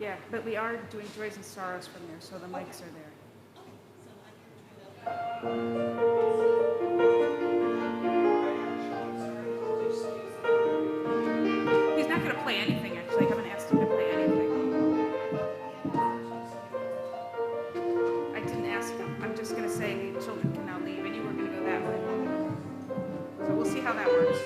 Yeah, but we are doing Joys and Sorrows from there, so the mics are there. He's not going to play anything, actually. I haven't asked him to play anything. I didn't ask him. I'm just going to say the children can now leave, and you were going to go that way. So we'll see how that works.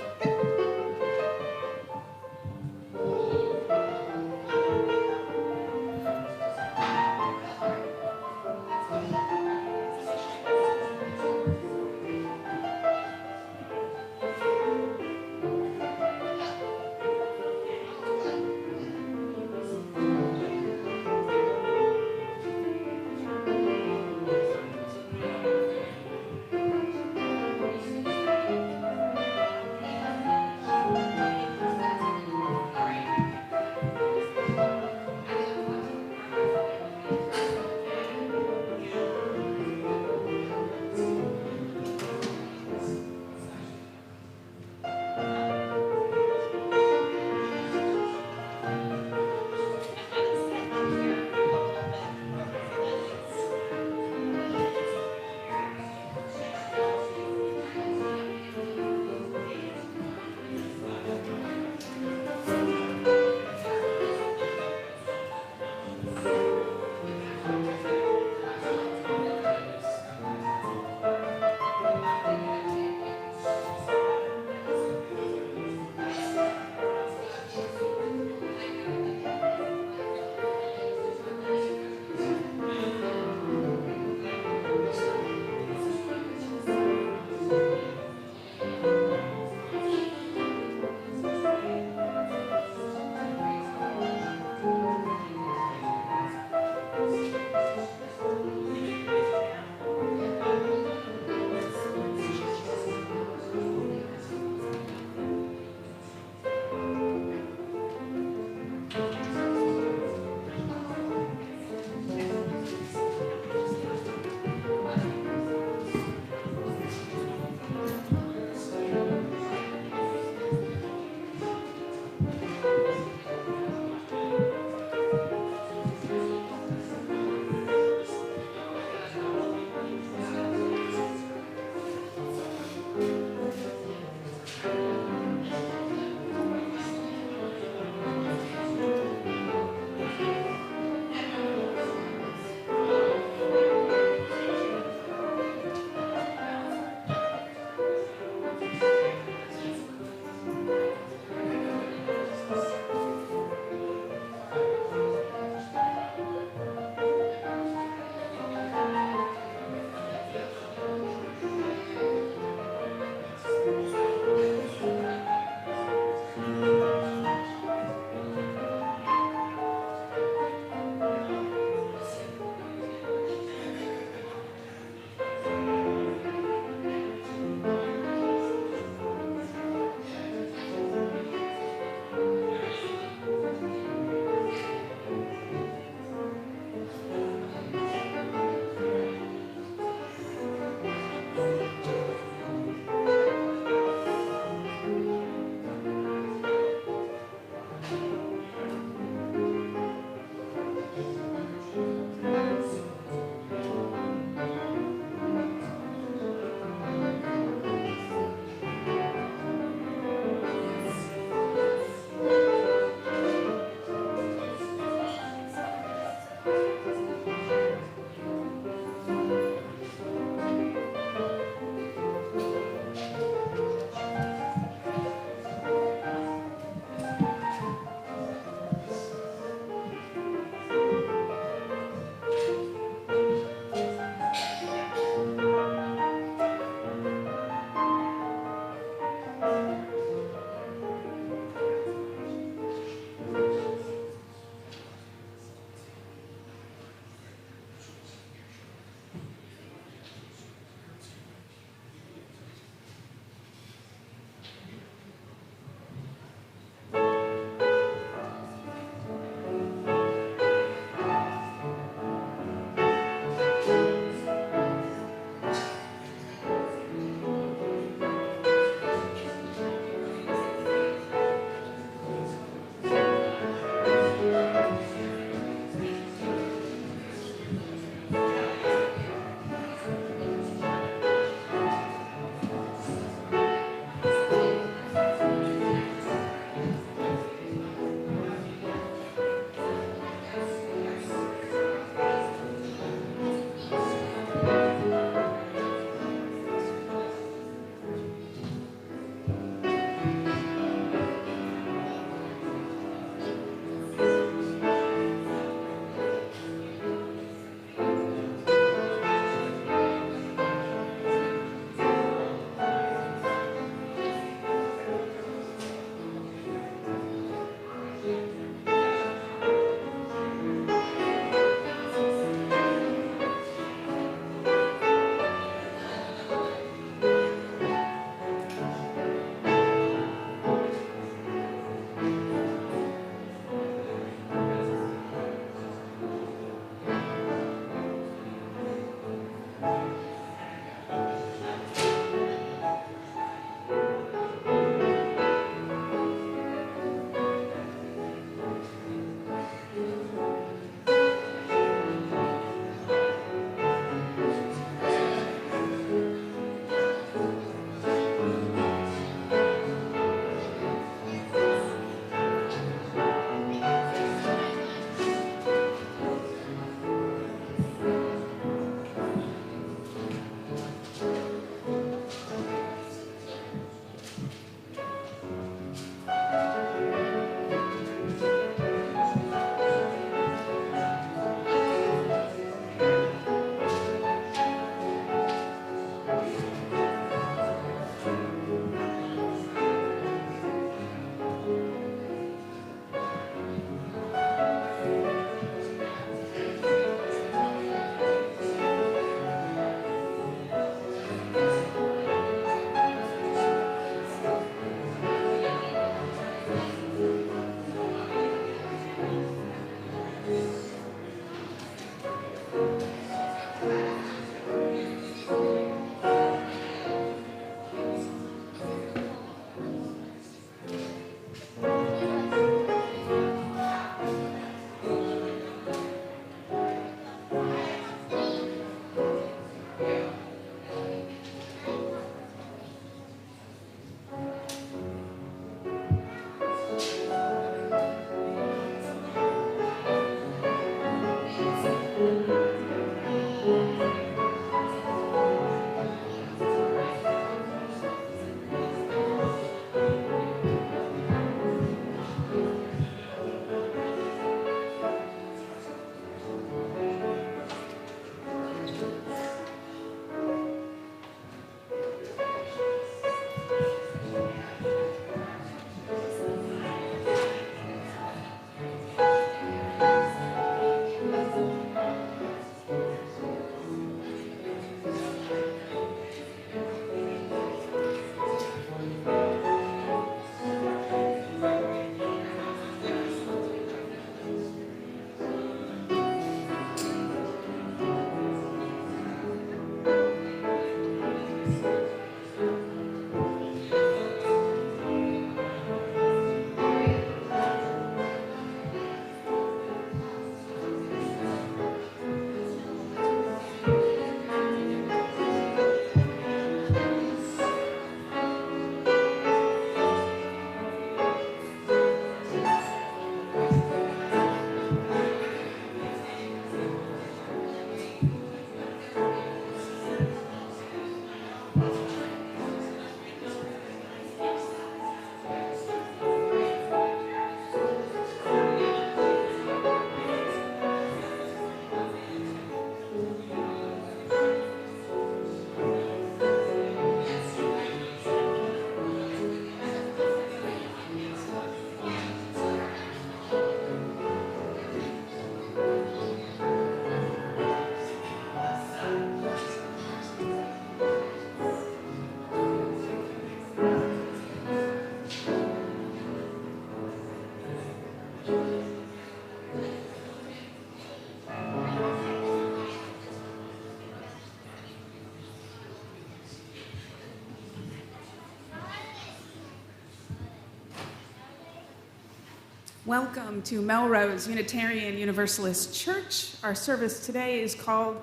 Welcome to Melrose Unitarian Universalist Church. Our service today is called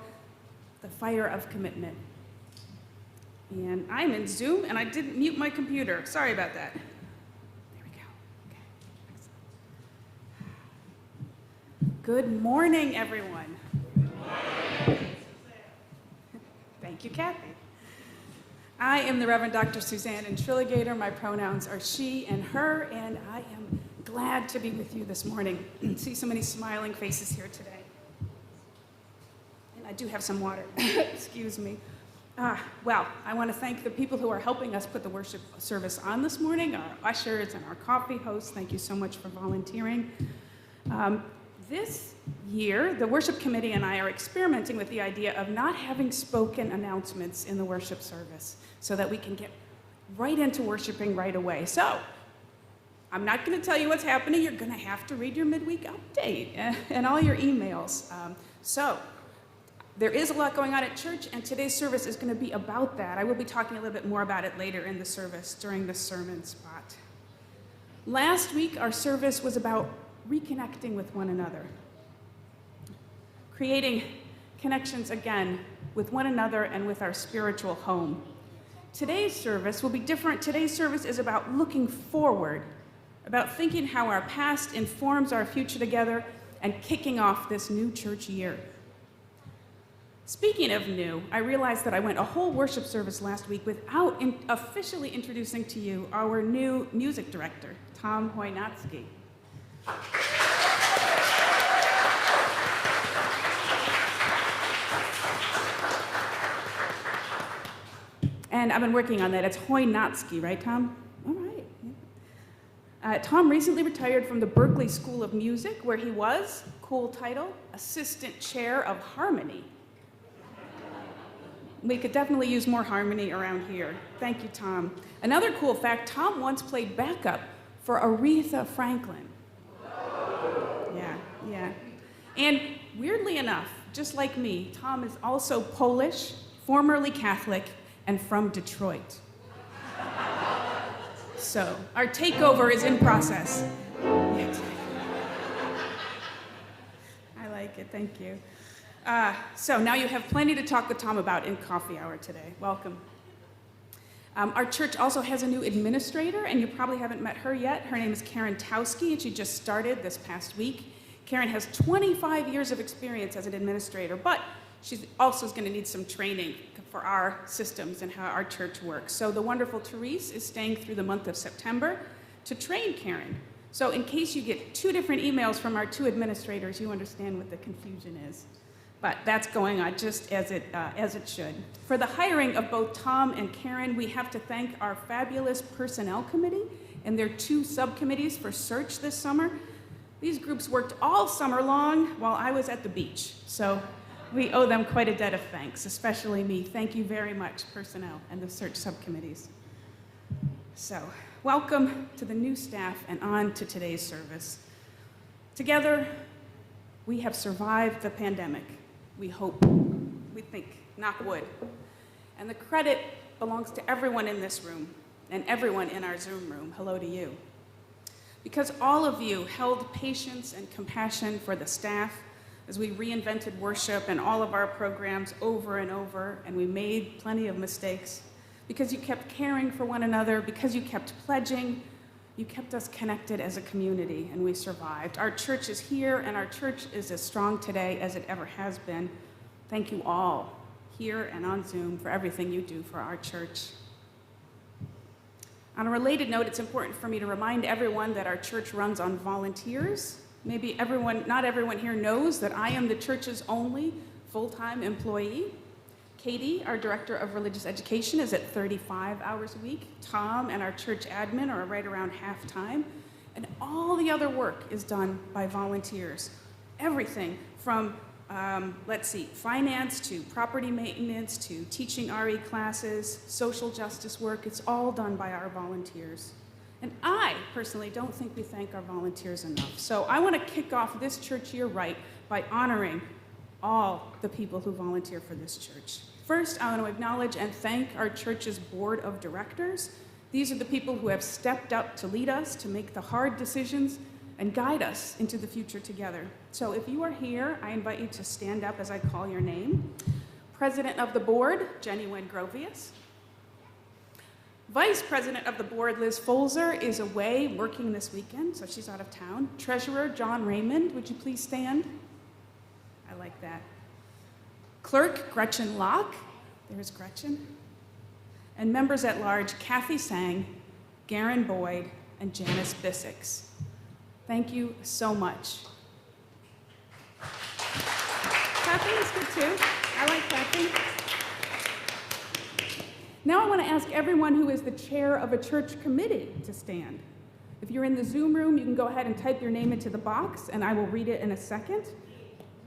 The Fire of Commitment. And I'm in Zoom, and I didn't mute my computer. Sorry about that. There we go. Okay. Good morning, everyone. Good morning. Thank you, Kathy. I am the Reverend Dr. Suzanne Intriligator. My pronouns are she and her, and I am glad to be with you this morning. See so many smiling faces here today. And I do have some water. Excuse me. Well, I want to thank the people who are helping us put the worship service on this morning, our ushers and our coffee hosts. Thank you so much for volunteering. This year, the worship committee and I are experimenting with the idea of not having spoken announcements in the worship service so that we can get right into worshiping right away. So, I'm not going to tell you what's happening. You're going to have to read your midweek update and all your emails. So, there is a lot going on at church, and today's service is going to be about that. I will be talking a little bit more about it later in the service during the sermon spot. Last week, our service was about reconnecting with one another, creating connections again with one another and with our spiritual home. Today's service will be different. Today's service is about looking forward, about thinking how our past informs our future together and kicking off this new church year. Speaking of new, I realized that I went a whole worship service last week without officially introducing to you our new music director, Tom Hoynatsky. And I've been working on that. It's Hoynatsky, right, Tom? All right. Yeah. Tom recently retired from the Berklee School of Music, where he was, cool title, Assistant Chair of Harmony. We could definitely use more harmony around here. Thank you, Tom. Another cool fact, Tom once played backup for Aretha Franklin. Yeah. And weirdly enough, just like me, Tom is also Polish, formerly Catholic, and from Detroit. So, our takeover is in process. Yeah, I like it, thank you. So now you have plenty to talk with Tom about in coffee hour today. Welcome. Our church also has a new administrator, and you probably haven't met her yet. Her name is Karen Towski, and she just started this past week. Karen has 25 years of experience as an administrator, but she's also going to need some training for our systems and how our church works. So the wonderful Therese is staying through the month of September to train Karen. So in case you get two different emails from our two administrators, you understand what the confusion is. But that's going on just as it should. For the hiring of both Tom and Karen, we have to thank our fabulous personnel committee and their two subcommittees for search this summer. These groups worked all summer long while I was at the beach. So we owe them quite a debt of thanks, especially me. Thank you very much, personnel and the search subcommittees. So welcome to the new staff and on to today's service. Together, we have survived the pandemic. We hope, we think, knock wood. And the credit belongs to everyone in this room and everyone in our Zoom room. Hello to you. Because all of you held patience and compassion for the staff as we reinvented worship and all of our programs over and over, and we made plenty of mistakes. Because you kept caring for one another, because you kept pledging, you kept us connected as a community, and we survived. Our church is here, and our church is as strong today as it ever has been. Thank you all, here and on Zoom, for everything you do for our church. On a related note, it's important for me to remind everyone that our church runs on volunteers. Maybe not everyone here knows that I am the church's only full-time employee. Katie, our Director of Religious Education, is at 35 hours a week. Tom and our church admin are right around half-time. And all the other work is done by volunteers. Everything from, finance to property maintenance to teaching RE classes, social justice work, it's all done by our volunteers. And I personally don't think we thank our volunteers enough. So I want to kick off this church year right by honoring all the people who volunteer for this church. First, I want to acknowledge and thank our church's board of directors. These are the people who have stepped up to lead us, to make the hard decisions, and guide us into the future together. So if you are here, I invite you to stand up as I call your name. President of the Board, Jenny Wen Grovius. Vice President of the Board, Liz Folzer, is away working this weekend, so she's out of town. Treasurer, John Raymond, would you please stand? I like that. Clerk, Gretchen Locke. There's Gretchen. And members at large, Kathy Sang, Garen Boyd, and Janice Bissix. Thank you so much. Kathy is good too. I like Kathy. Now I want to ask everyone who is the chair of a church committee to stand. If you're in the Zoom room, you can go ahead and type your name into the box, and I will read it in a second.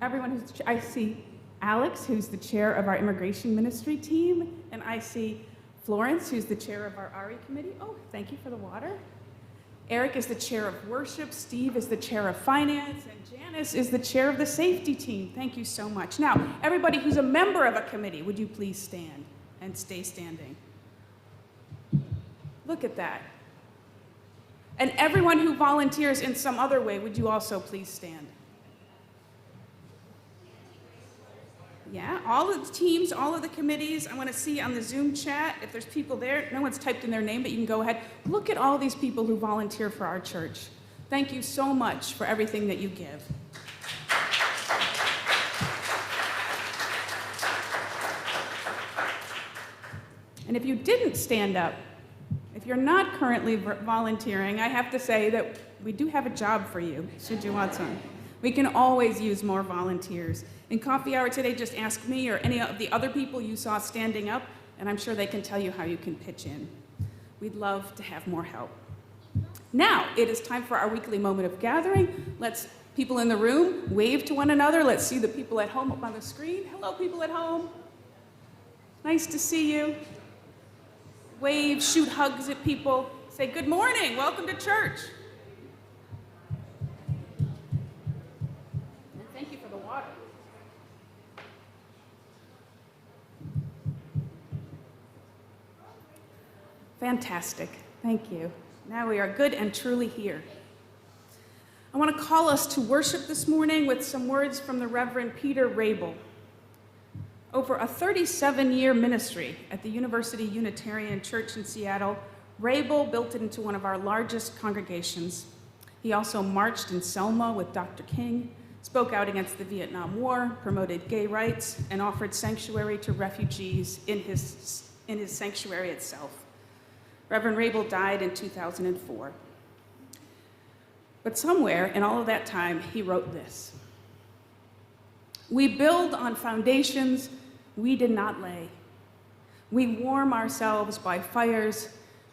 I see Alex, who's the chair of our immigration ministry team, and I see Florence, who's the chair of our RE committee. Oh, thank you for the water. Eric is the chair of worship, Steve is the chair of finance, and Janice is the chair of the safety team. Thank you so much. Now, everybody who's a member of a committee, would you please stand and stay standing? Look at that. And everyone who volunteers in some other way, would you also please stand? Yeah, all of the teams, all of the committees. I want to see on the Zoom chat if there's people there. No one's typed in their name, but you can go ahead. Look at all these people who volunteer for our church. Thank you so much for everything that you give. And if you didn't stand up, if you're not currently volunteering, I have to say that we do have a job for you, should you want some. We can always use more volunteers. In coffee hour today, just ask me or any of the other people you saw standing up, and I'm sure they can tell you how you can pitch in. We'd love to have more help. Now, it is time for our weekly moment of gathering. Let's, people in the room, wave to one another. Let's see the people at home up on the screen. Hello, people at home. Nice to see you. Wave, shoot hugs at people. Say, good morning, welcome to church. Fantastic. Thank you. Now we are good and truly here. I want to call us to worship this morning with some words from the Reverend Peter Rabel. Over a 37-year ministry at the University Unitarian Church in Seattle, Rabel built it into one of our largest congregations. He also marched in Selma with Dr. King, spoke out against the Vietnam War, promoted gay rights, and offered sanctuary to refugees in his sanctuary itself. Reverend Rabel died in 2004. But somewhere in all of that time, he wrote this: "We build on foundations we did not lay. We warm ourselves by fires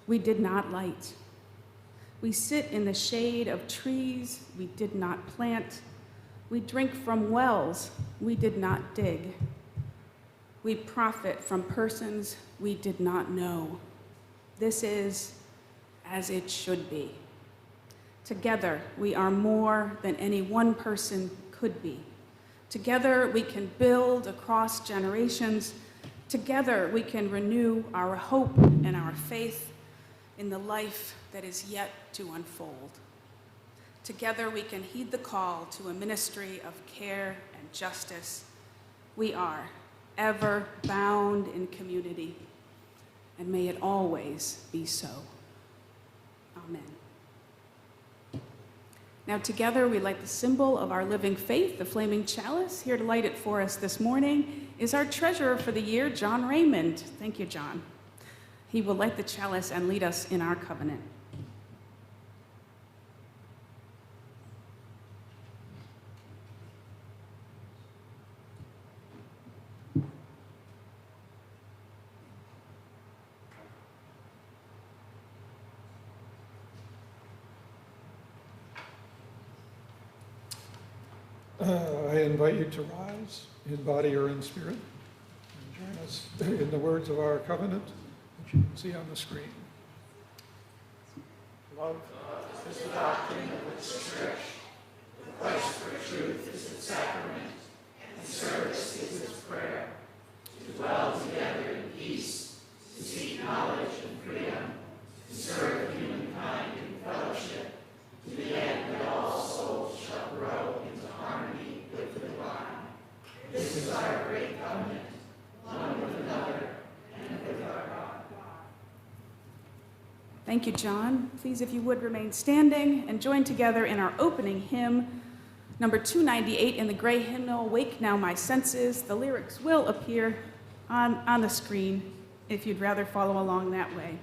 we did not light. We sit in the shade of trees we did not plant. We drink from wells we did not dig. We profit from persons we did not know. This is as it should be. Together, we are more than any one person could be. Together, we can build across generations. Together, we can renew our hope and our faith in the life that is yet to unfold. Together, we can heed the call to a ministry of care and justice. We are ever bound in community, and may it always be so. Amen." Now together we light the symbol of our living faith, the flaming chalice. Here to light it for us this morning is our treasurer for the year, John Raymond. Thank you, John. He will light the chalice and lead us in our covenant. I invite you to rise in body or in spirit and join us in the words of our covenant, which you can see on the screen. Love is the doctrine of its church. The quest for truth is its sacrament, and service is its prayer. To dwell together in peace, to seek knowledge and freedom, to serve humankind in fellowship, to the end that all Thank you, John. Please, if you would, remain standing and join together in our opening hymn, number 298 in the gray hymnal, Wake Now My Senses. The lyrics will appear on the screen if you'd rather follow along that way.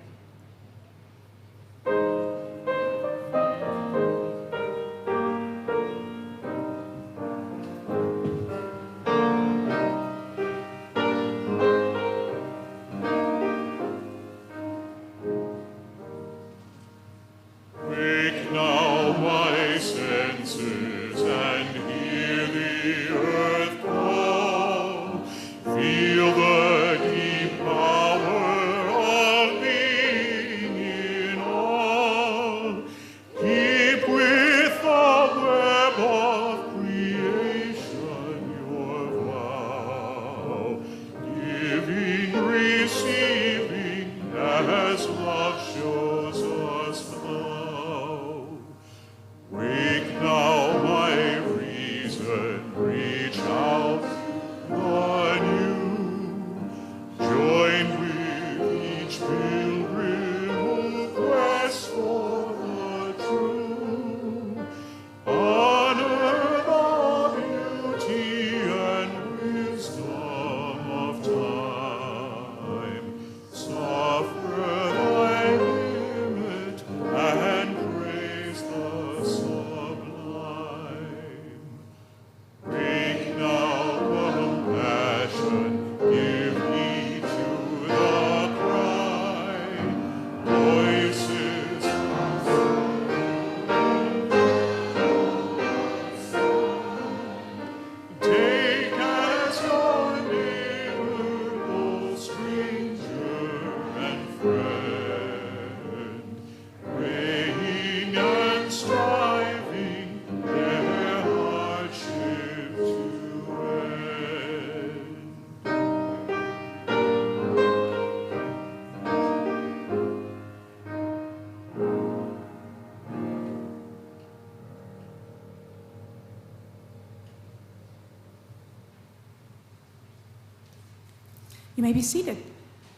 You may be seated.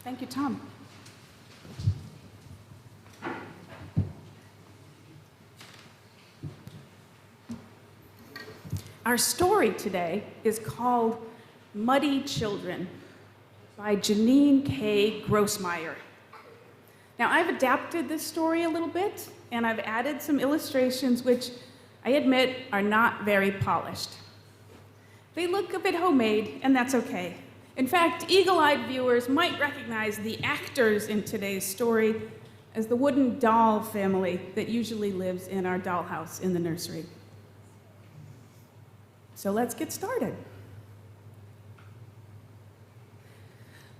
Thank you, Tom. Our story today is called Muddy Children by Janine K. Grossmeyer. Now, I've adapted this story a little bit, and I've added some illustrations which I admit are not very polished. They look a bit homemade, and that's okay. In fact, eagle-eyed viewers might recognize the actors in today's story as the wooden doll family that usually lives in our dollhouse in the nursery. So let's get started.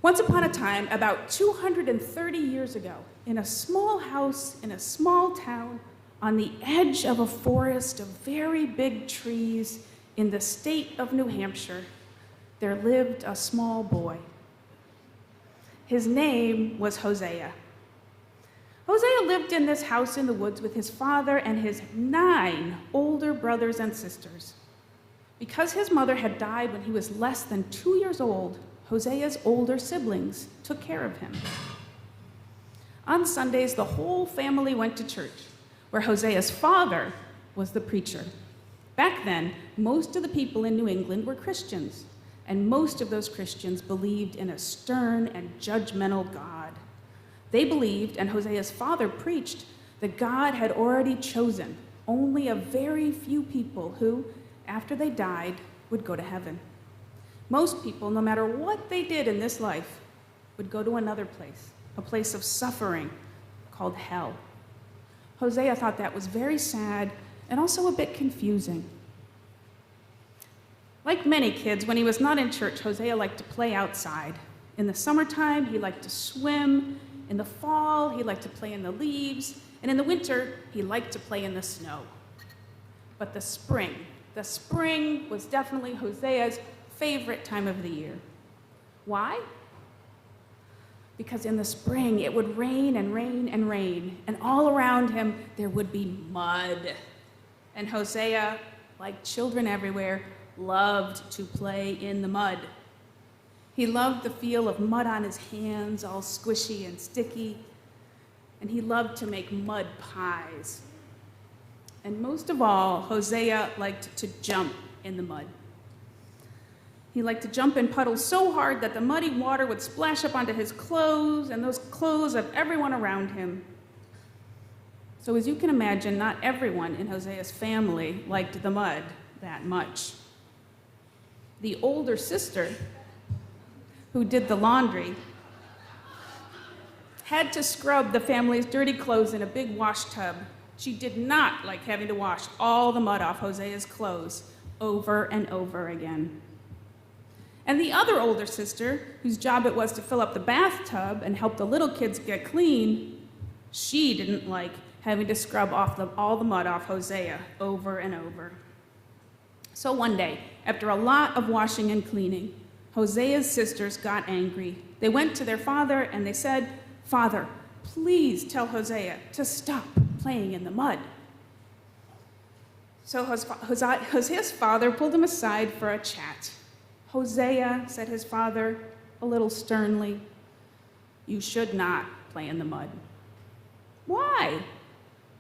Once upon a time, about 230 years ago, in a small house in a small town on the edge of a forest of very big trees in the state of New Hampshire, there lived a small boy. His name was Hosea. Hosea lived in this house in the woods with his father and his 9 older brothers and sisters. Because his mother had died when he was less than 2 years old, Hosea's older siblings took care of him. On Sundays, the whole family went to church, where Hosea's father was the preacher. Back then, most of the people in New England were Christians, and most of those Christians believed in a stern and judgmental God. They believed, and Hosea's father preached, that God had already chosen only a very few people who, after they died, would go to heaven. Most people, no matter what they did in this life, would go to another place, a place of suffering called hell. Hosea thought that was very sad and also a bit confusing. Like many kids, when he was not in church, Hosea liked to play outside. In the summertime, he liked to swim. In the fall, he liked to play in the leaves. And in the winter, he liked to play in the snow. But the spring was definitely Hosea's favorite time of the year. Why? Because in the spring, it would rain and rain and rain, and all around him, there would be mud. And Hosea, like children everywhere, loved to play in the mud. He loved the feel of mud on his hands, all squishy and sticky, and he loved to make mud pies. And most of all, Hosea liked to jump in the mud. He liked to jump in puddles so hard that the muddy water would splash up onto his clothes and those clothes of everyone around him. So as you can imagine, not everyone in Hosea's family liked the mud that much. The older sister, who did the laundry, had to scrub the family's dirty clothes in a big wash tub. She did not like having to wash all the mud off Hosea's clothes over and over again. And the other older sister, whose job it was to fill up the bathtub and help the little kids get clean, she didn't like having to scrub off all the mud off Hosea over and over. So one day, after a lot of washing and cleaning, Hosea's sisters got angry. They went to their father and they said, "Father, please tell Hosea to stop playing in the mud." So Hosea's father pulled him aside for a chat. "Hosea," said his father, a little sternly, "you should not play in the mud." "Why?"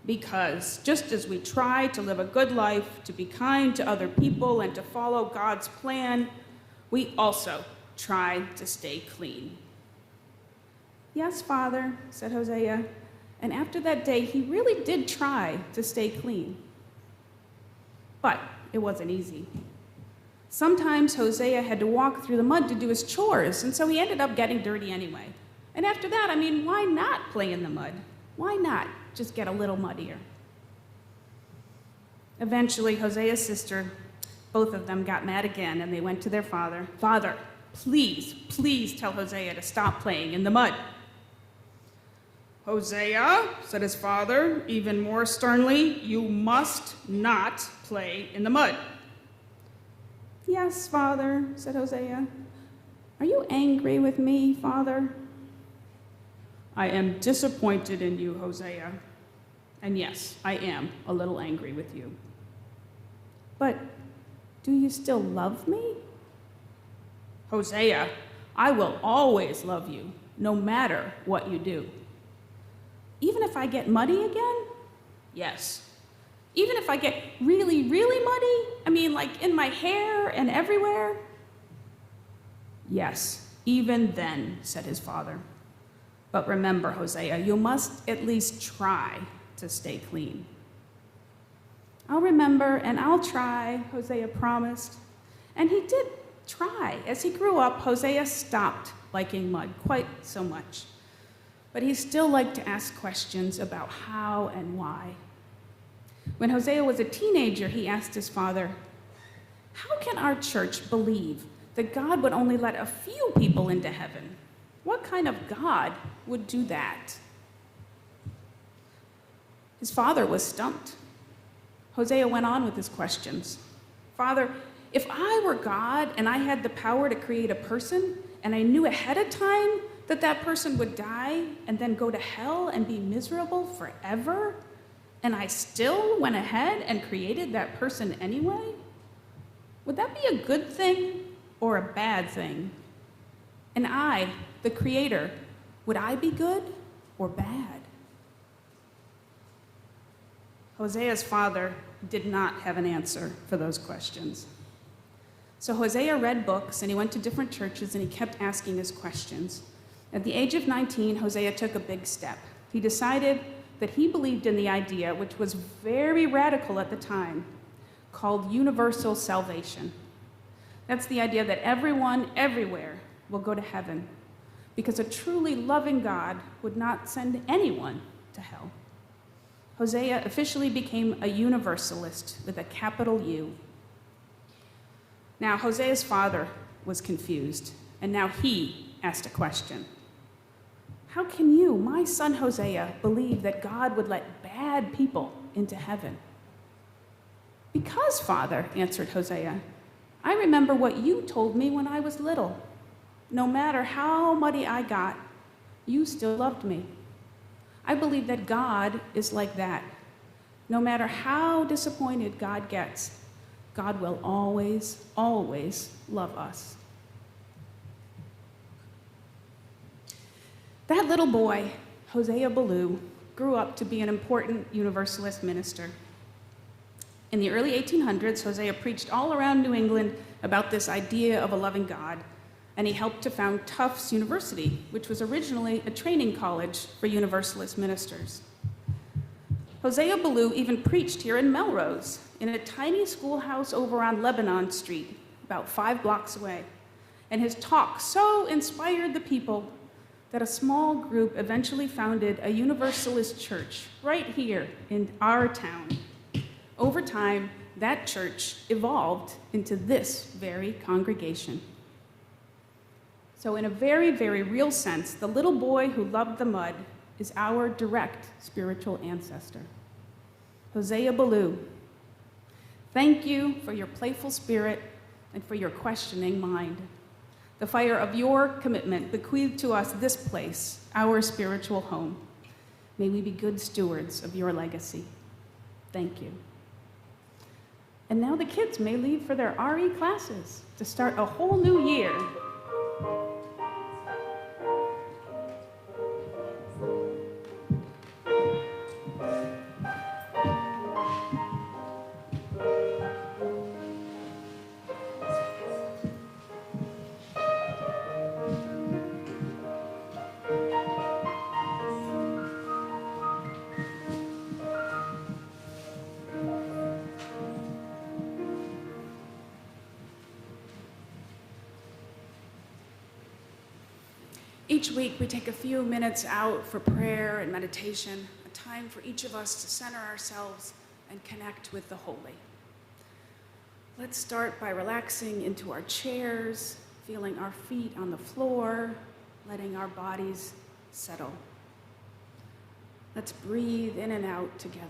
"Because just as we try to live a good life, to be kind to other people, and to follow God's plan, we also try to stay clean." "Yes, Father," said Hosea, and after that day, he really did try to stay clean. But it wasn't easy. Sometimes Hosea had to walk through the mud to do his chores, and so he ended up getting dirty anyway. And after that, why not play in the mud? Why not just get a little muddier? Eventually, Hosea's sister, both of them got mad again, and they went to their father. "Father, please tell Hosea to stop playing in the mud." "Hosea," said his father, even more sternly, "you must not play in the mud." "Yes, Father," said Hosea. "Are you angry with me, Father?" "I am disappointed in you, Hosea. And yes, I am a little angry with you." "But do you still love me?" "Hosea, I will always love you, no matter what you do." "Even if I get muddy again?" "Yes." "Even if I get really, really muddy? Like in my hair and everywhere?" "Yes, even then," said his father. "But remember, Hosea, you must at least try to stay clean." "I'll remember and I'll try," Hosea promised. And he did try. As he grew up, Hosea stopped liking mud quite so much. But he still liked to ask questions about how and why. When Hosea was a teenager, he asked his father, "How can our church believe that God would only let a few people into heaven? What kind of God would do that?" His father was stumped. Hosea went on with his questions. "Father, if I were God and I had the power to create a person, and I knew ahead of time that that person would die and then go to hell and be miserable forever, and I still went ahead and created that person anyway, would that be a good thing or a bad thing? And I, the creator, would I be good or bad?" Hosea's father did not have an answer for those questions. So Hosea read books, and he went to different churches, and he kept asking his questions. At the age of 19, Hosea took a big step. He decided that he believed in the idea, which was very radical at the time, called universal salvation. That's the idea that everyone, everywhere, will go to heaven, because a truly loving God would not send anyone to hell. Hosea officially became a universalist with a capital U. Now, Hosea's father was confused, and now he asked a question. "How can you, my son Hosea, believe that God would let bad people into heaven?" "Because, Father," answered Hosea, "I remember what you told me when I was little. No matter how muddy I got, you still loved me. I believe that God is like that. No matter how disappointed God gets, God will always, always love us. That little boy, Hosea Ballou, grew up to be an important Universalist minister. In the early 1800s, Hosea preached all around New England about this idea of a loving God, and he helped to found Tufts University, which was originally a training college for Universalist ministers. Hosea Ballou even preached here in Melrose, in a tiny schoolhouse over on Lebanon Street, about 5 blocks away. And his talk so inspired the people that a small group eventually founded a Universalist church right here in our town. Over time, that church evolved into this very congregation. So in a very, very real sense, the little boy who loved the mud is our direct spiritual ancestor. Hosea Ballou, thank you for your playful spirit and for your questioning mind. The fire of your commitment bequeathed to us this place, our spiritual home. May we be good stewards of your legacy. Thank you. And now the kids may leave for their RE classes to start a whole new year. Each week, we take a few minutes out for prayer and meditation, a time for each of us to center ourselves and connect with the holy. Let's start by relaxing into our chairs, feeling our feet on the floor, letting our bodies settle. Let's breathe in and out together.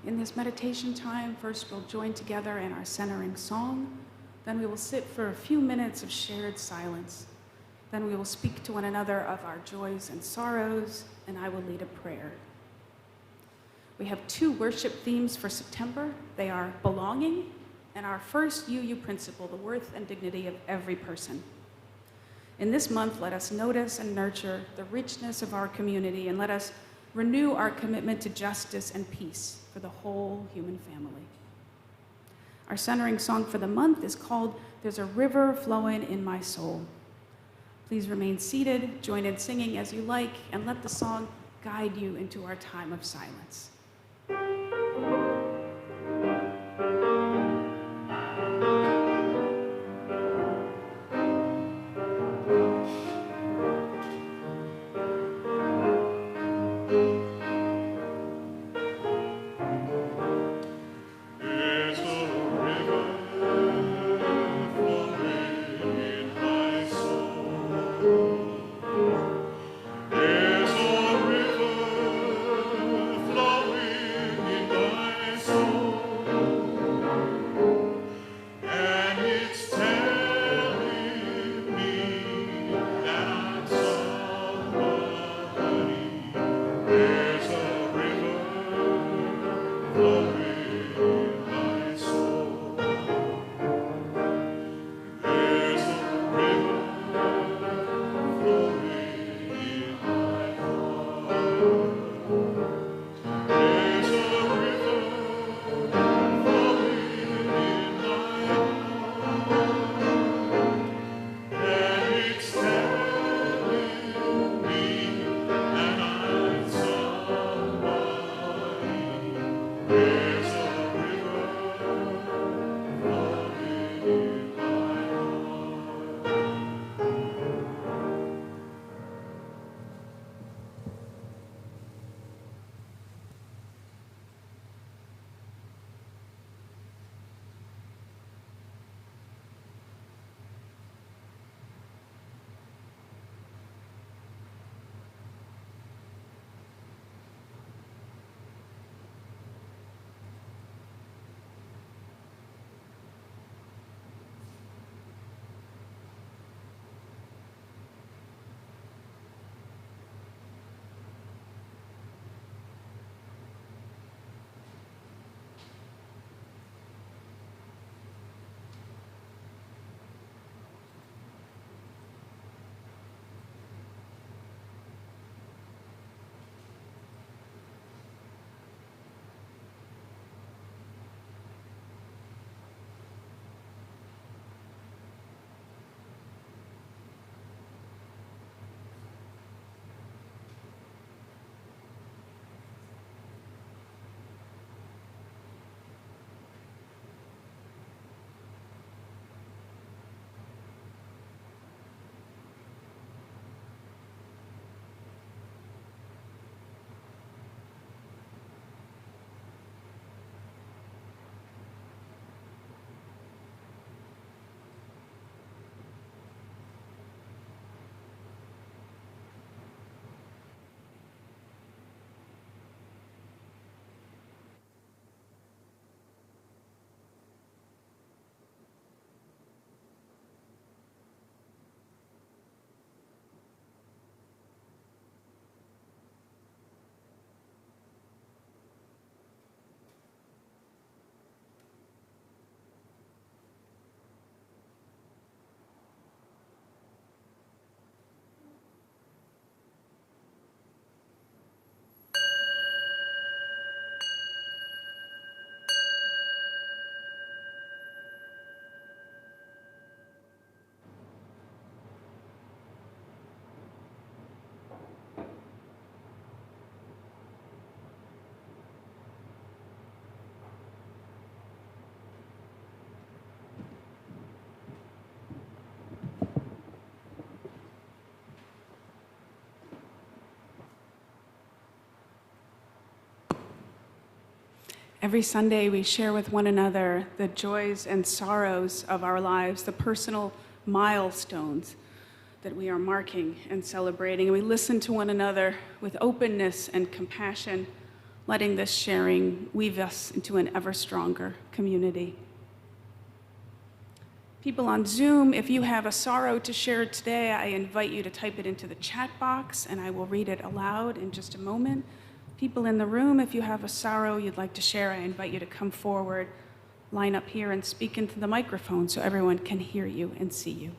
In this meditation time, first we'll join together in our centering song. Then we will sit for a few minutes of shared silence. Then we will speak to one another of our joys and sorrows, and I will lead a prayer. We have 2 worship themes for September. They are belonging and our first UU principle, the worth and dignity of every person. In this month, let us notice and nurture the richness of our community, and let us renew our commitment to justice and peace for the whole human family. Our centering song for the month is called There's a River Flowing in My Soul. Please remain seated, join in singing as you like, and let the song guide you into our time of silence. There's a river flowing Every Sunday, we share with one another the joys and sorrows of our lives, the personal milestones that we are marking and celebrating. And we listen to one another with openness and compassion, letting this sharing weave us into an ever stronger community. People on Zoom, if you have a sorrow to share today, I invite you to type it into the chat box, and I will read it aloud in just a moment. People in the room, if you have a sorrow you'd like to share, I invite you to come forward, line up here, and speak into the microphone so everyone can hear you and see you.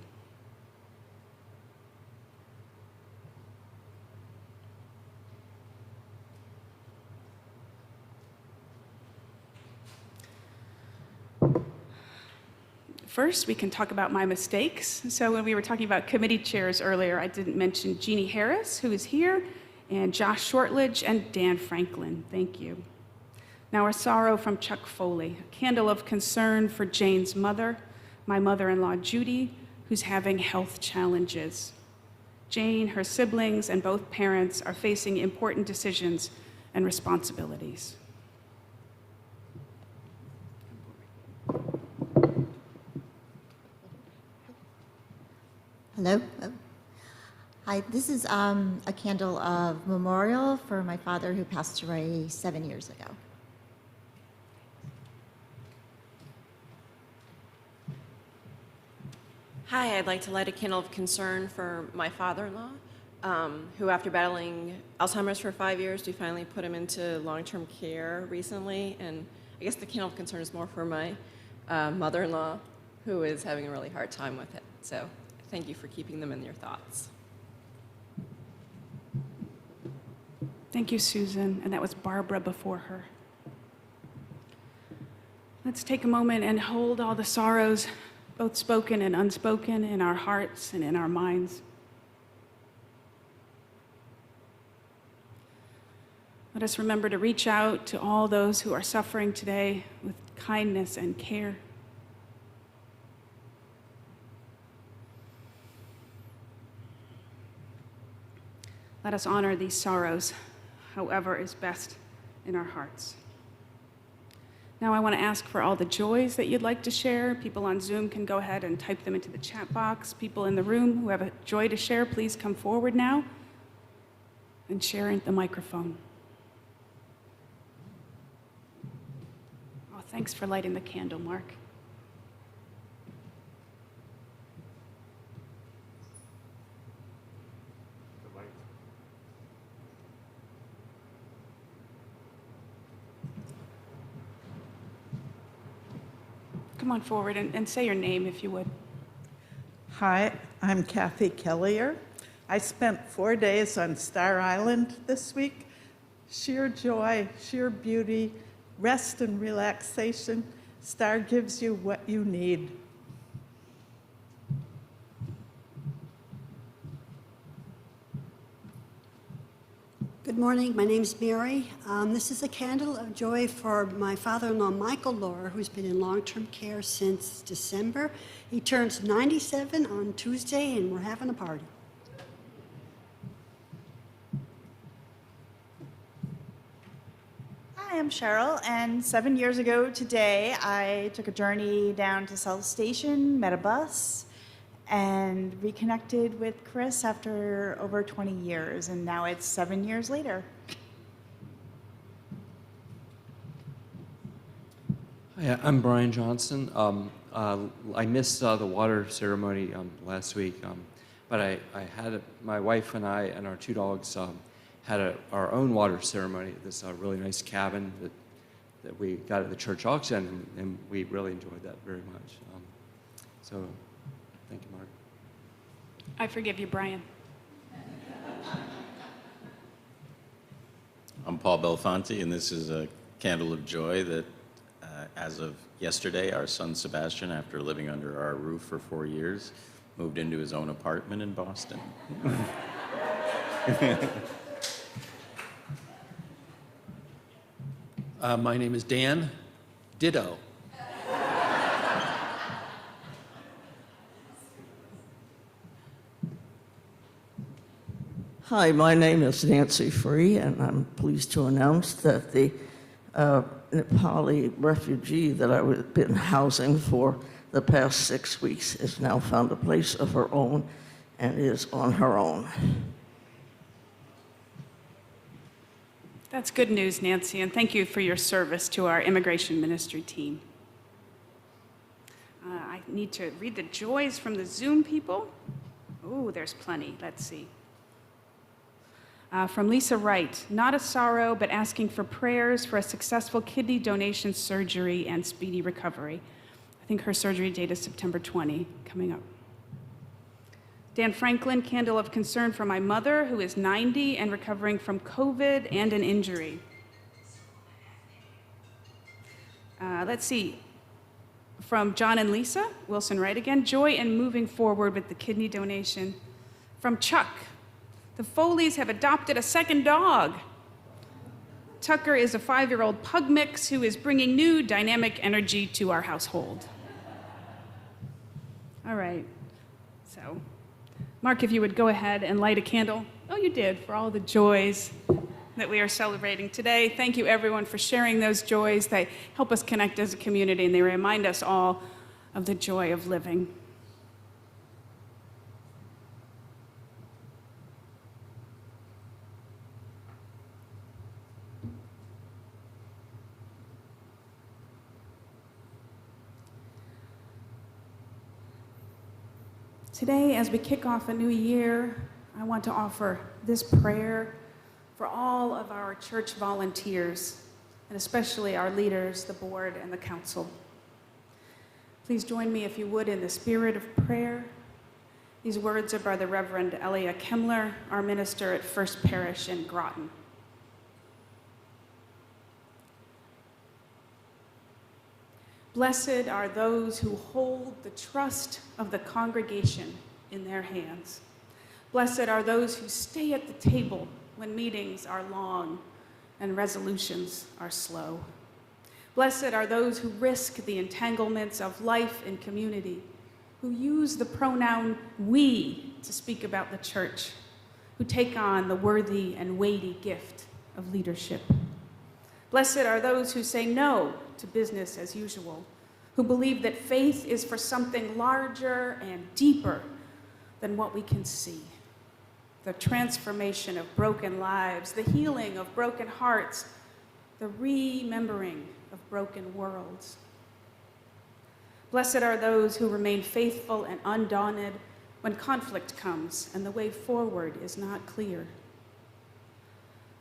First, we can talk about my mistakes. So when we were talking about committee chairs earlier, I didn't mention Jeannie Harris, who is here, and Josh Shortledge, and Dan Franklin. Thank you. Now, a sorrow from Chuck Foley, a candle of concern for Jane's mother, my mother-in-law Judy, who's having health challenges. Jane, her siblings, and both parents are facing important decisions and responsibilities. Hello. Oh. Hi, this is a candle of memorial for my father who passed away 7 years ago. Hi, I'd like to light a candle of concern for my father-in-law, who after battling Alzheimer's for 5 years, we finally put him into long-term care recently. And I guess the candle of concern is more for my mother-in-law, who is having a really hard time with it. So thank you for keeping them in your thoughts. Thank you, Susan, and that was Barbara before her. Let's take a moment and hold all the sorrows, both spoken and unspoken, in our hearts and in our minds. Let us remember to reach out to all those who are suffering today with kindness and care. Let us honor these sorrows, however is best in our hearts. Now I want to ask for all the joys that you'd like to share. People on Zoom can go ahead and type them into the chat box. People in the room who have a joy to share, please come forward now and share in the microphone. Oh, thanks for lighting the candle, Mark. Come on forward and say your name if you would. Hi, I'm Kathy Kellier. I spent 4 days on Star Island this week. Sheer joy, sheer beauty, rest and relaxation. Star gives you what you need. Good morning, my name's Mary. This is a candle of joy for my father-in-law, Michael Lohr, who's been in long-term care since December. He turns 97 on Tuesday, and we're having a party. Hi, I'm Cheryl, and 7 years ago today, I took a journey down to South Station, met a bus, and reconnected with Chris after over 20 years, and now it's 7 years later. Hi, I'm Brian Johnson. I missed the water ceremony last week, but I had my wife and I and our two dogs had our own water ceremony at this really nice cabin that we got at the church auction, and we really enjoyed that very much. So, thank you, Mark. I forgive you, Brian. I'm Paul Belfonte, and this is a candle of joy that, as of yesterday, our son Sebastian, after living under our roof for 4 years, moved into his own apartment in Boston. My name is Dan. Ditto. Hi, my name is Nancy Free, and I'm pleased to announce that the Nepali refugee that I've been housing for the past 6 weeks has now found a place of her own and is on her own. That's good news, Nancy, and thank you for your service to our immigration ministry team. I need to read the joys from the Zoom people. Oh, there's plenty. Let's see. From Lisa Wright, not a sorrow, but asking for prayers for a successful kidney donation surgery and speedy recovery. I think her surgery date is September 20, coming up. Dan Franklin, candle of concern for my mother, who is 90 and recovering from COVID and an injury. Let's see. From John and Lisa, Wilson Wright again, joy in moving forward with the kidney donation. From Chuck, the Foleys have adopted a second dog. Tucker is a 5-year-old pug mix who is bringing new dynamic energy to our household. All right, so Mark, if you would go ahead and light a candle. Oh, you did, for all the joys that we are celebrating today. Thank you, everyone, for sharing those joys. They help us connect as a community, and they remind us all of the joy of living. Today, as we kick off a new year, I want to offer this prayer for all of our church volunteers, and especially our leaders, the board, and the council. Please join me, if you would, in the spirit of prayer. These words are by the Reverend Elia Kemmler, our minister at First Parish in Groton. Blessed are those who hold the trust of the congregation in their hands. Blessed are those who stay at the table when meetings are long and resolutions are slow. Blessed are those who risk the entanglements of life and community, who use the pronoun we to speak about the church, who take on the worthy and weighty gift of leadership. Blessed are those who say no to business as usual, who believe that faith is for something larger and deeper than what we can see. The transformation of broken lives, the healing of broken hearts, the remembering of broken worlds. Blessed are those who remain faithful and undaunted when conflict comes and the way forward is not clear.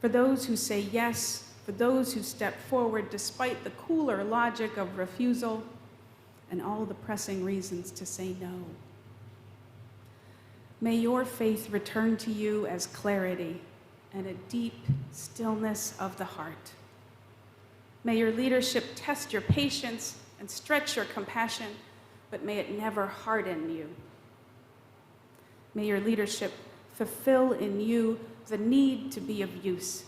For those who say yes, for those who step forward despite the cooler logic of refusal and all the pressing reasons to say no. May your faith return to you as clarity and a deep stillness of the heart. May your leadership test your patience and stretch your compassion, but may it never harden you. May your leadership fulfill in you the need to be of use,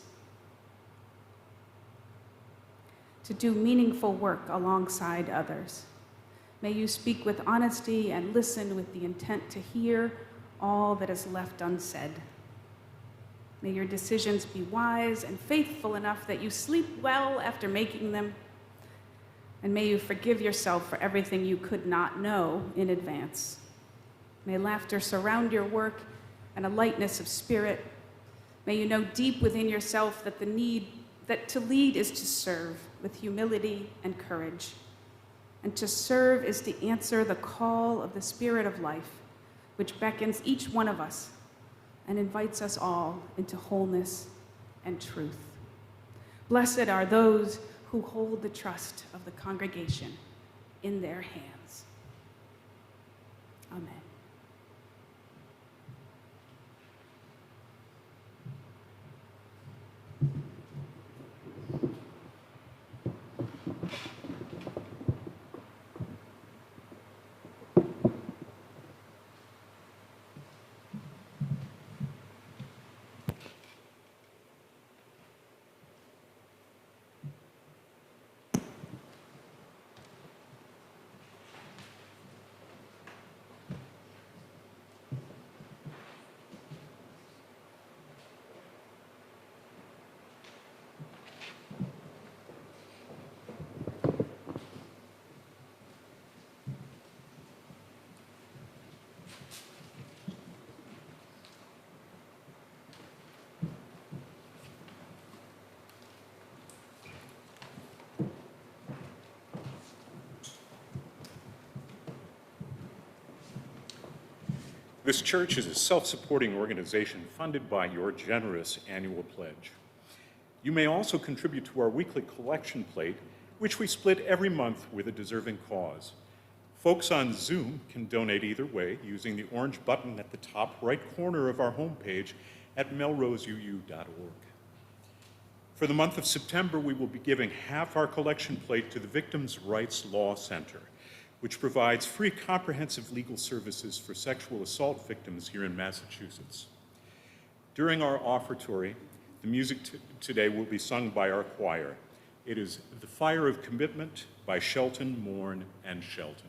to do meaningful work alongside others. May you speak with honesty and listen with the intent to hear all that is left unsaid. May your decisions be wise and faithful enough that you sleep well after making them. And may you forgive yourself for everything you could not know in advance. May laughter surround your work and a lightness of spirit. May you know deep within yourself that that to lead is to serve with humility and courage. And to serve is to answer the call of the Spirit of life, which beckons each one of us and invites us all into wholeness and truth. Blessed are those who hold the trust of the congregation in their hands. Amen. This church is a self-supporting organization funded by your generous annual pledge. You may also contribute to our weekly collection plate, which we split every month with a deserving cause. Folks on Zoom can donate either way using the orange button at the top right corner of our homepage at melroseuu.org. For the month of September, we will be giving half our collection plate to the Victims' Rights Law Center, which provides free comprehensive legal services for sexual assault victims here in Massachusetts. During our offertory, the music today will be sung by our choir. It is The Fire of Commitment by Shelton, Morn, and Shelton.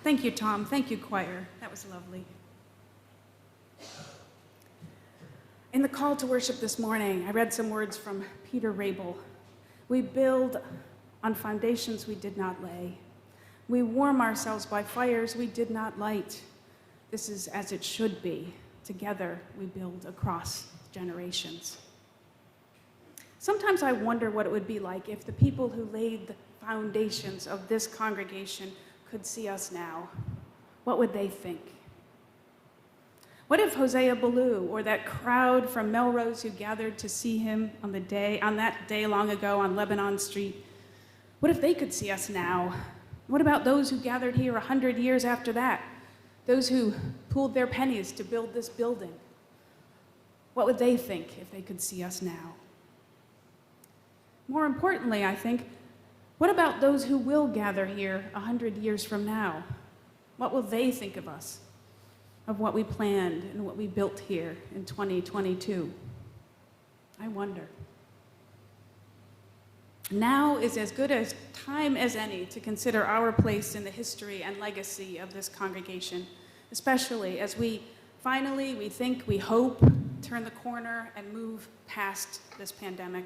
Thank you, Tom. Thank you, choir. That was lovely. In the call to worship this morning, I read some words from Peter Rabel. We build on foundations we did not lay. We warm ourselves by fires we did not light. This is as it should be. Together we build across generations. Sometimes I wonder what it would be like if the people who laid the foundations of this congregation could see us now. What would they think? What if Hosea Ballou or that crowd from Melrose who gathered to see him on that day long ago on Lebanon Street, what if they could see us now? What about those who gathered here 100 years after that? Those who pooled their pennies to build this building? What would they think if they could see us now? More importantly, I think, what about those who will gather here 100 years from now? What will they think of us, of what we planned and what we built here in 2022? I wonder. Now is as good a time as any to consider our place in the history and legacy of this congregation, especially as we finally, we think, we hope, turn the corner and move past this pandemic.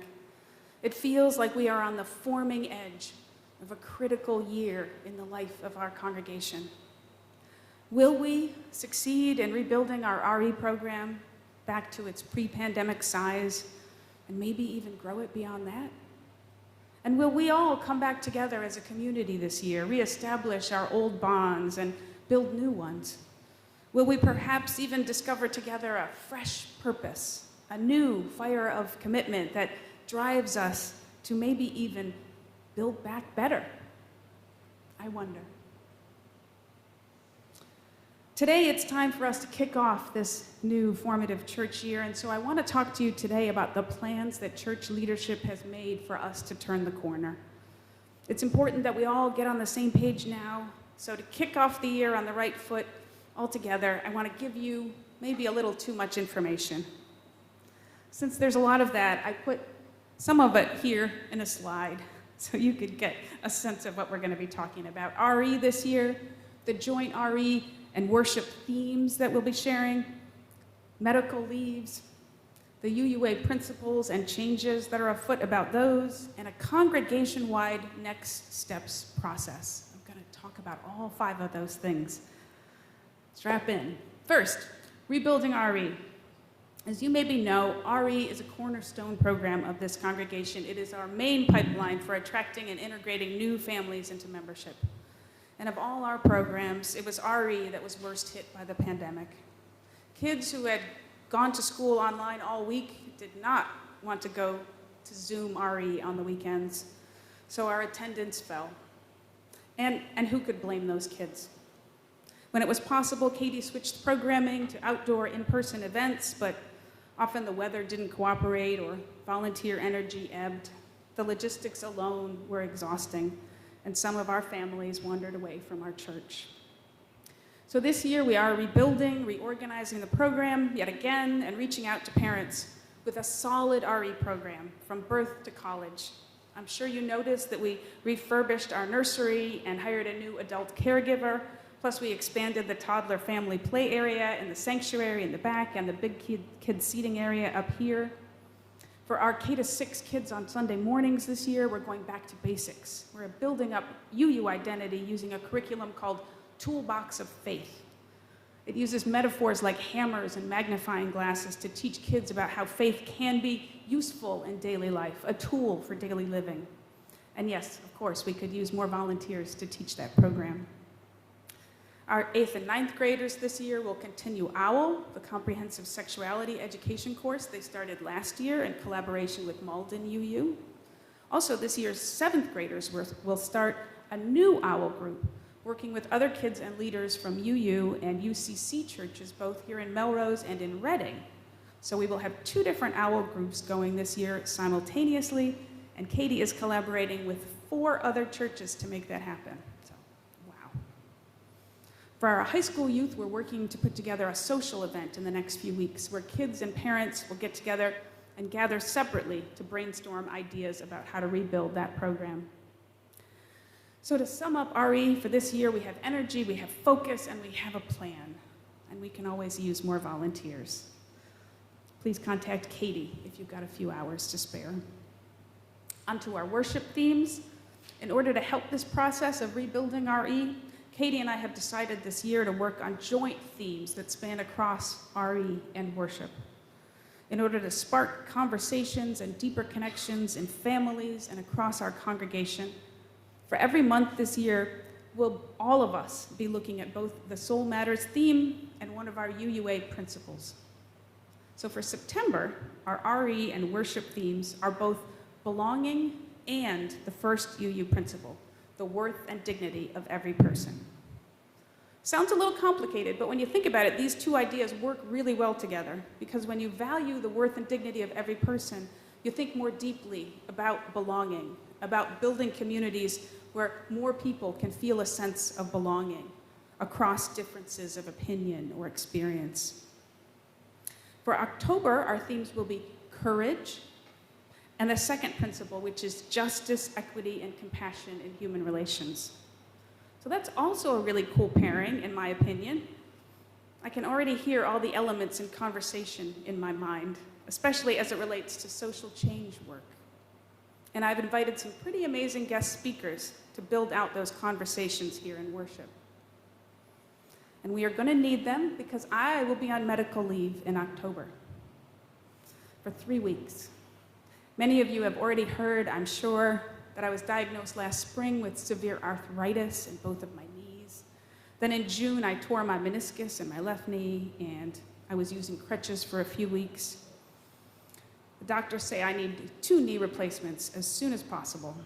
It feels like we are on the forming edge of a critical year in the life of our congregation. Will we succeed in rebuilding our RE program back to its pre-pandemic size and maybe even grow it beyond that? And will we all come back together as a community this year, reestablish our old bonds and build new ones? Will we perhaps even discover together a fresh purpose, a new fire of commitment that drives us to maybe even build back better? I wonder. Today, it's time for us to kick off this new formative church year, and so I want to talk to you today about the plans that church leadership has made for us to turn the corner. It's important that we all get on the same page now, so to kick off the year on the right foot all together, I want to give you maybe a little too much information. Since there's a lot of that, I put some of it here in a slide so you could get a sense of what we're going to be talking about. RE this year, the joint RE and worship themes that we'll be sharing, medical leaves, the UUA principles and changes that are afoot about those, and a congregation-wide next steps process. I'm going to talk about all 5 of those things. Strap in. First, rebuilding RE. As you maybe know, RE is a cornerstone program of this congregation. It is our main pipeline for attracting and integrating new families into membership. And of all our programs, it was RE that was worst hit by the pandemic. Kids who had gone to school online all week did not want to go to Zoom RE on the weekends, so our attendance fell. And who could blame those kids? When it was possible, Katie switched programming to outdoor in-person events, but often the weather didn't cooperate or volunteer energy ebbed. The logistics alone were exhausting, and some of our families wandered away from our church. So this year we are rebuilding, reorganizing the program yet again, and reaching out to parents with a solid RE program from birth to college. I'm sure you noticed that we refurbished our nursery and hired a new adult caregiver, plus we expanded the toddler family play area in the sanctuary in the back and the big kid seating area up here. For our K-6 kids on Sunday mornings this year, we're going back to basics. We're building up UU identity using a curriculum called Toolbox of Faith. It uses metaphors like hammers and magnifying glasses to teach kids about how faith can be useful in daily life, a tool for daily living. And yes, of course, we could use more volunteers to teach that program. Our 8th and 9th graders this year will continue OWL, the comprehensive sexuality education course they started last year in collaboration with Malden UU. Also, this year's 7th graders will start a new OWL group, working with other kids and leaders from UU and UCC churches, both here in Melrose and in Reading. So we will have 2 different OWL groups going this year simultaneously, and Katie is collaborating with 4 other churches to make that happen. For our high school youth, we're working to put together a social event in the next few weeks where kids and parents will get together and gather separately to brainstorm ideas about how to rebuild that program. So to sum up RE for this year, we have energy, we have focus, and we have a plan. And we can always use more volunteers. Please contact Katie if you've got a few hours to spare. Onto our worship themes. In order to help this process of rebuilding RE, Katie and I have decided this year to work on joint themes that span across RE and worship in order to spark conversations and deeper connections in families and across our congregation. For every month this year, will all of us be looking at both the Soul Matters theme and one of our UUA principles. So for September, our RE and worship themes are both belonging and the first UU principle, the worth and dignity of every person. Sounds a little complicated, but when you think about it, these two ideas work really well together, because when you value the worth and dignity of every person, you think more deeply about belonging, about building communities where more people can feel a sense of belonging across differences of opinion or experience. For October, our themes will be courage, and the second principle, which is justice, equity, and compassion in human relations. So that's also a really cool pairing, in my opinion. I can already hear all the elements in conversation in my mind, especially as it relates to social change work. And I've invited some pretty amazing guest speakers to build out those conversations here in worship. And we are going to need them because I will be on medical leave in October for 3 weeks. Many of you have already heard, I'm sure, that I was diagnosed last spring with severe arthritis in both of my knees. Then in June, I tore my meniscus in my left knee, and I was using crutches for a few weeks. The doctors say I need 2 knee replacements as soon as possible.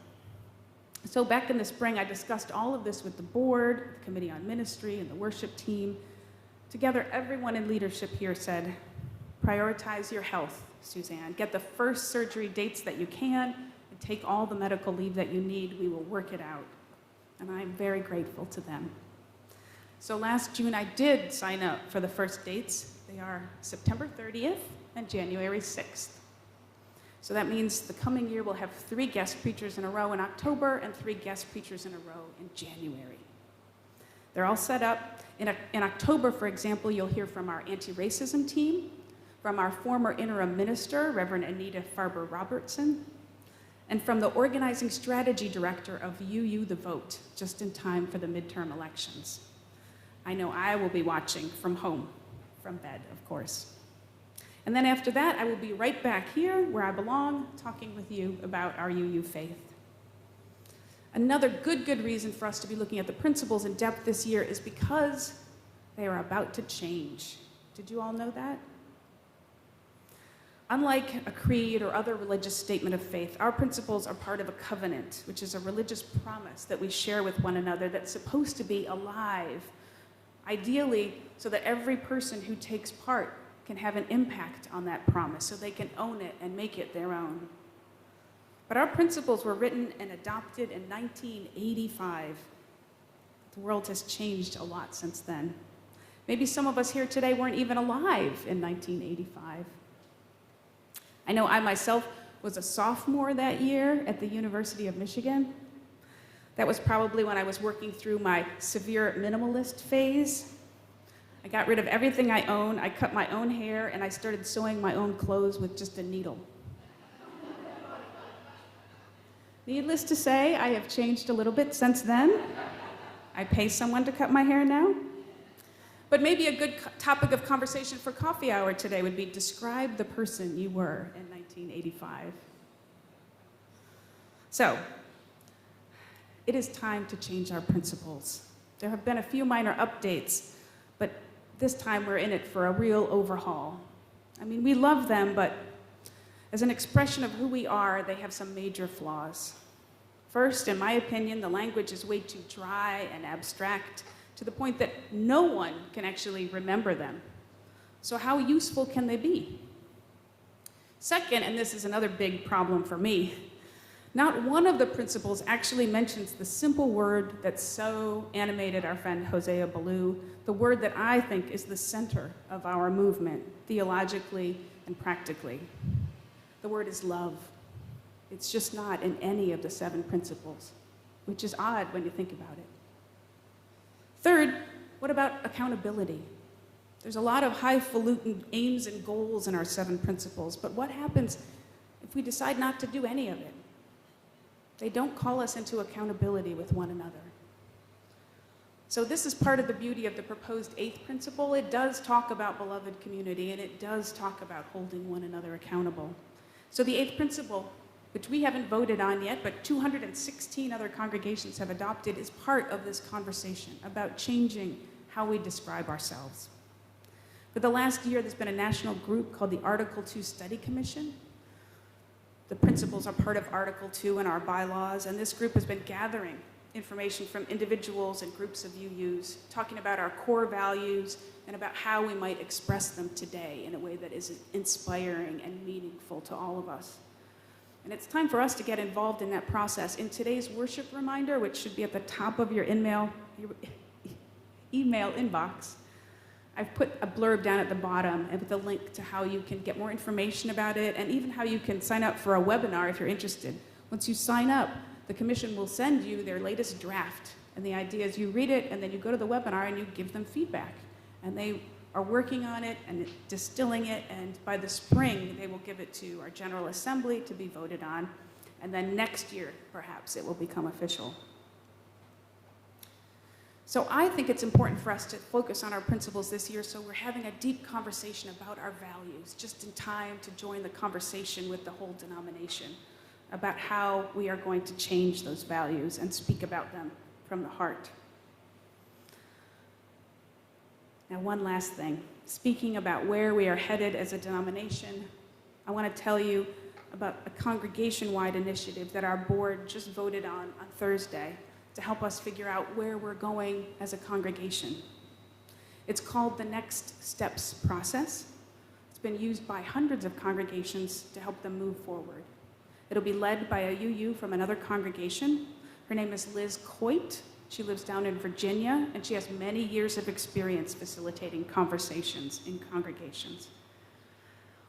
So back in the spring, I discussed all of this with the board, the committee on ministry, and the worship team. Together, everyone in leadership here said, prioritize your health, Suzanne. Get the first surgery dates that you can, and take all the medical leave that you need. We will work it out. And I'm very grateful to them. So last June, I did sign up for the first dates. They are September 30th and January 6th. So that means the coming year we'll have 3 guest preachers in a row in October and 3 guest preachers in a row in January. They're all set up. In October, for example, you'll hear from our anti-racism team, from our former interim minister, Reverend Anita Farber-Robertson, and from the organizing strategy director of UU The Vote, just in time for the midterm elections. I know I will be watching from home, from bed, of course. And then after that, I will be right back here where I belong, talking with you about our UU faith. Another good reason for us to be looking at the principles in depth this year is because they are about to change. Did you all know that? Unlike a creed or other religious statement of faith, our principles are part of a covenant, which is a religious promise that we share with one another that's supposed to be alive, ideally so that every person who takes part can have an impact on that promise, so they can own it and make it their own. But our principles were written and adopted in 1985. The world has changed a lot since then. Maybe some of us here today weren't even alive in 1985. I know I myself was a sophomore that year at the University of Michigan. That was probably when I was working through my severe minimalist phase. I got rid of everything I own, I cut my own hair, and I started sewing my own clothes with just a needle. Needless to say, I have changed a little bit since then. I pay someone to cut my hair now. But maybe a good topic of conversation for coffee hour today would be describe the person you were in 1985. So, it is time to change our principles. There have been a few minor updates, but this time we're in it for a real overhaul. I mean, we love them, but as an expression of who we are, they have some major flaws. First, in my opinion, the language is way too dry and abstract to the point that no one can actually remember them. So how useful can they be? Second, and this is another big problem for me, not one of the principles actually mentions the simple word that so animated our friend Hosea Ballou, the word that I think is the center of our movement, theologically and practically. The word is love. It's just not in any of the 7 principles, which is odd when you think about it. Third, what about accountability? There's a lot of highfalutin aims and goals in our 7 principles, but what happens if we decide not to do any of it? They don't call us into accountability with one another. So this is part of the beauty of the proposed 8th principle. It does talk about beloved community, and it does talk about holding one another accountable. So the 8th principle which we haven't voted on yet, but 216 other congregations have adopted, is part of this conversation about changing how we describe ourselves. For the last year, there's been a national group called the Article 2 Study Commission. The principles are part of Article 2 in our bylaws, and this group has been gathering information from individuals and groups of UUs, talking about our core values and about how we might express them today in a way that is inspiring and meaningful to all of us. And it's time for us to get involved in that process. In today's worship reminder, which should be at the top of your email inbox, I've put a blurb down at the bottom and with a link to how you can get more information about it and even how you can sign up for a webinar if you're interested. Once you sign up, the commission will send you their latest draft. And the idea is you read it and then you go to the webinar and you give them feedback. And they are working on it and distilling it, and by the spring they will give it to our General Assembly to be voted on. And then next year, perhaps, it will become official. So I think it's important for us to focus on our principles this year, so we're having a deep conversation about our values, just in time to join the conversation with the whole denomination about how we are going to change those values and speak about them from the heart. Now, one last thing. Speaking about where we are headed as a denomination, I want to tell you about a congregation-wide initiative that our board just voted on Thursday to help us figure out where we're going as a congregation. It's called the Next Steps process. It's been used by hundreds of congregations to help them move forward. It'll be led by a UU from another congregation. Her name is Liz Coit. She lives down in Virginia, and she has many years of experience facilitating conversations in congregations.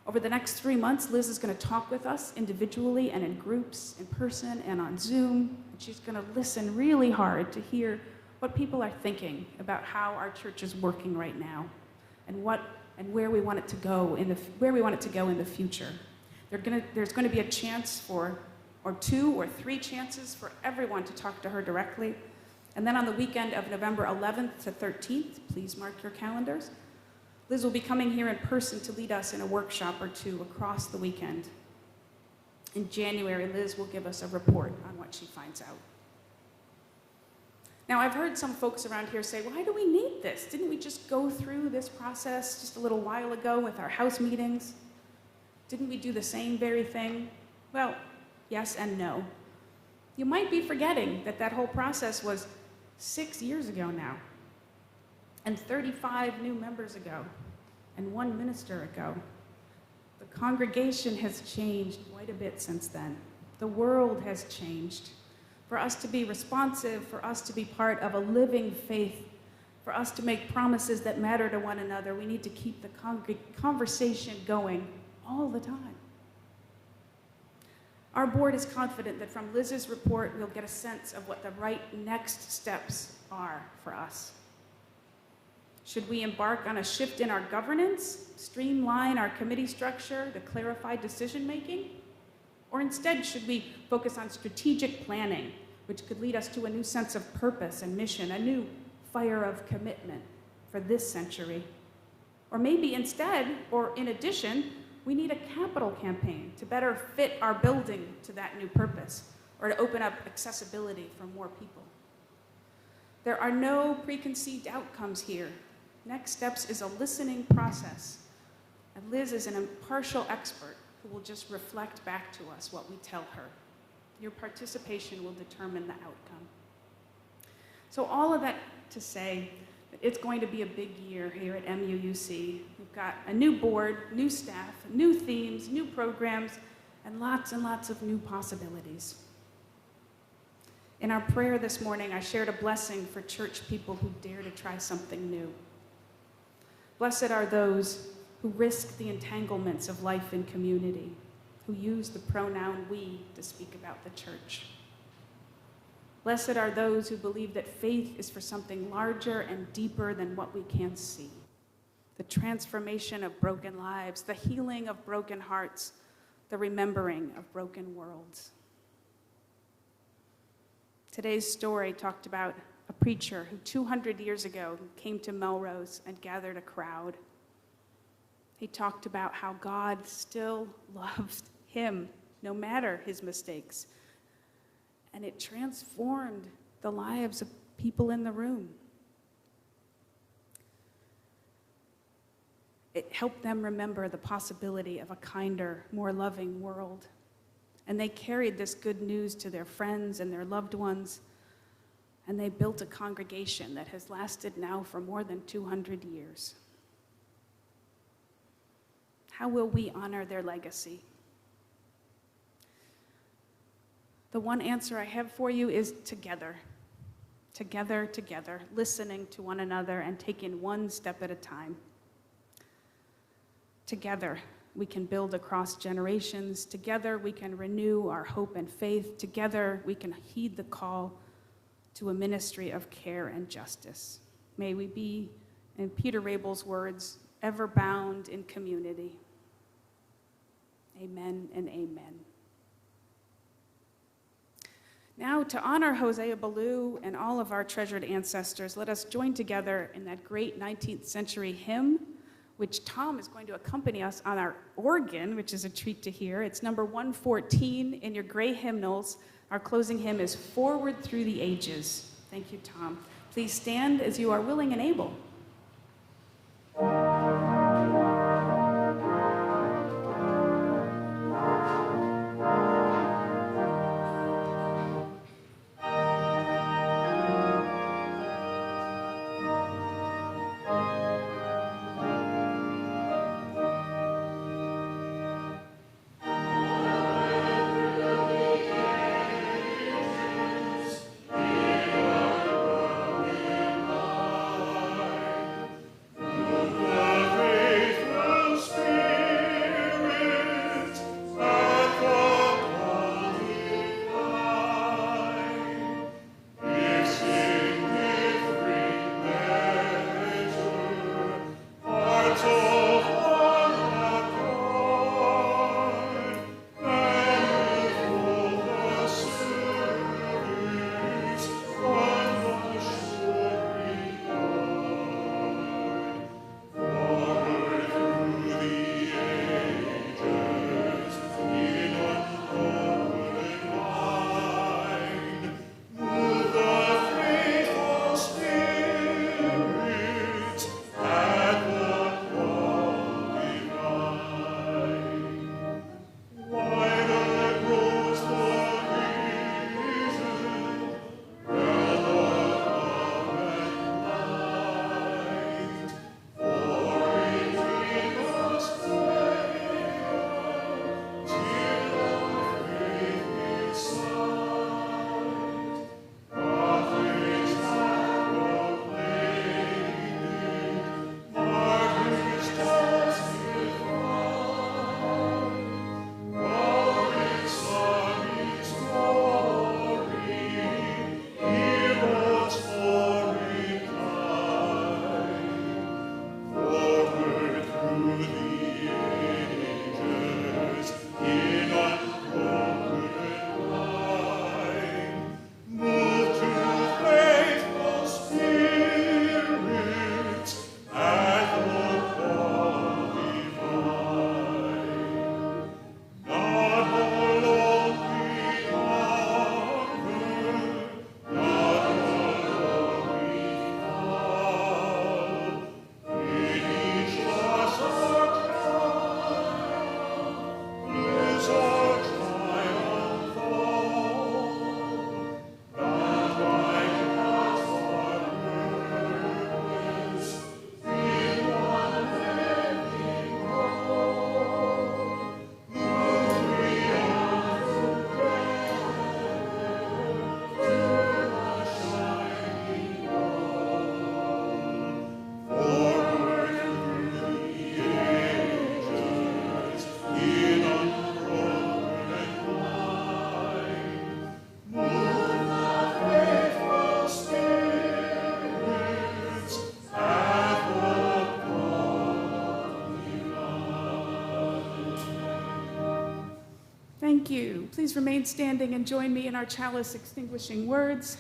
Over the next 3 months, Liz is going to talk with us individually and in groups, in person and on Zoom. And she's going to listen really hard to hear what people are thinking about how our church is working right now, and where we want it to go in the future. There's going to be a chance or 2 or 3 chances for everyone to talk to her directly. And then on the weekend of November 11th to 13th, please mark your calendars, Liz will be coming here in person to lead us in a workshop or 2 across the weekend. In January, Liz will give us a report on what she finds out. Now, I've heard some folks around here say, why do we need this? Didn't we just go through this process just a little while ago with our house meetings? Didn't we do the same very thing? Well, yes and no. You might be forgetting that whole process was 6 years ago now, and 35 new members ago, and 1 minister ago. The congregation has changed quite a bit since then. The world has changed. For us to be responsive, for us to be part of a living faith, for us to make promises that matter to one another, we need to keep the conversation going all the time. Our board is confident that from Liz's report, we'll get a sense of what the right next steps are for us. Should we embark on a shift in our governance, streamline our committee structure to clarify decision-making? Or instead, should we focus on strategic planning, which could lead us to a new sense of purpose and mission, a new fire of commitment for this century? Or maybe instead, or in addition, we need a capital campaign to better fit our building to that new purpose, or to open up accessibility for more people. There are no preconceived outcomes here. Next Steps is a listening process, and Liz is an impartial expert who will just reflect back to us what we tell her. Your participation will determine the outcome. So all of that to say that it's going to be a big year here at MUUC. We've got a new board, new staff, new themes, new programs, and lots of new possibilities. In our prayer this morning, I shared a blessing for church people who dare to try something new. Blessed are those who risk the entanglements of life and community, who use the pronoun we to speak about the church. Blessed are those who believe that faith is for something larger and deeper than what we can see. The transformation of broken lives, the healing of broken hearts, the remembering of broken worlds. Today's story talked about a preacher who 200 years ago came to Melrose and gathered a crowd. He talked about how God still loved him no matter his mistakes. And it transformed the lives of people in the room. It helped them remember the possibility of a kinder, more loving world. And they carried this good news to their friends and their loved ones, and they built a congregation that has lasted now for more than 200 years. How will we honor their legacy? The one answer I have for you is together. Together, together, listening to one another and taking one step at a time. Together, we can build across generations. Together, we can renew our hope and faith. Together, we can heed the call to a ministry of care and justice. May we be, in Peter Rabel's words, ever bound in community. Amen and amen. Now, to honor Hosea Ballou and all of our treasured ancestors, let us join together in that great 19th century hymn, which Tom is going to accompany us on our organ, which is a treat to hear. It's number 114 in your gray hymnals. Our closing hymn is Forward Through the Ages. Thank you, Tom. Please stand as you are willing and able. Thank you. Please remain standing and join me in our chalice extinguishing words.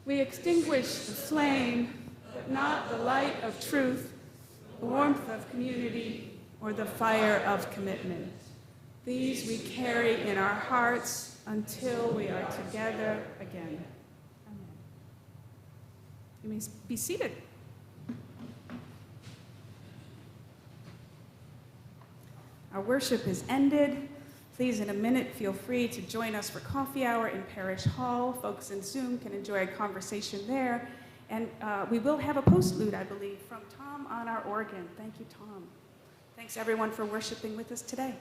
We extinguish the flame, but not the light of truth, the warmth of community, or the fire of commitment. These we carry in our hearts until we are together again. Amen. You may be seated. Our worship is ended. Please, in a minute, feel free to join us for coffee hour in Parish Hall. Folks in Zoom can enjoy a conversation there. And we will have a postlude, I believe, from Tom on our organ. Thank you, Tom. Thanks, everyone, for worshiping with us today.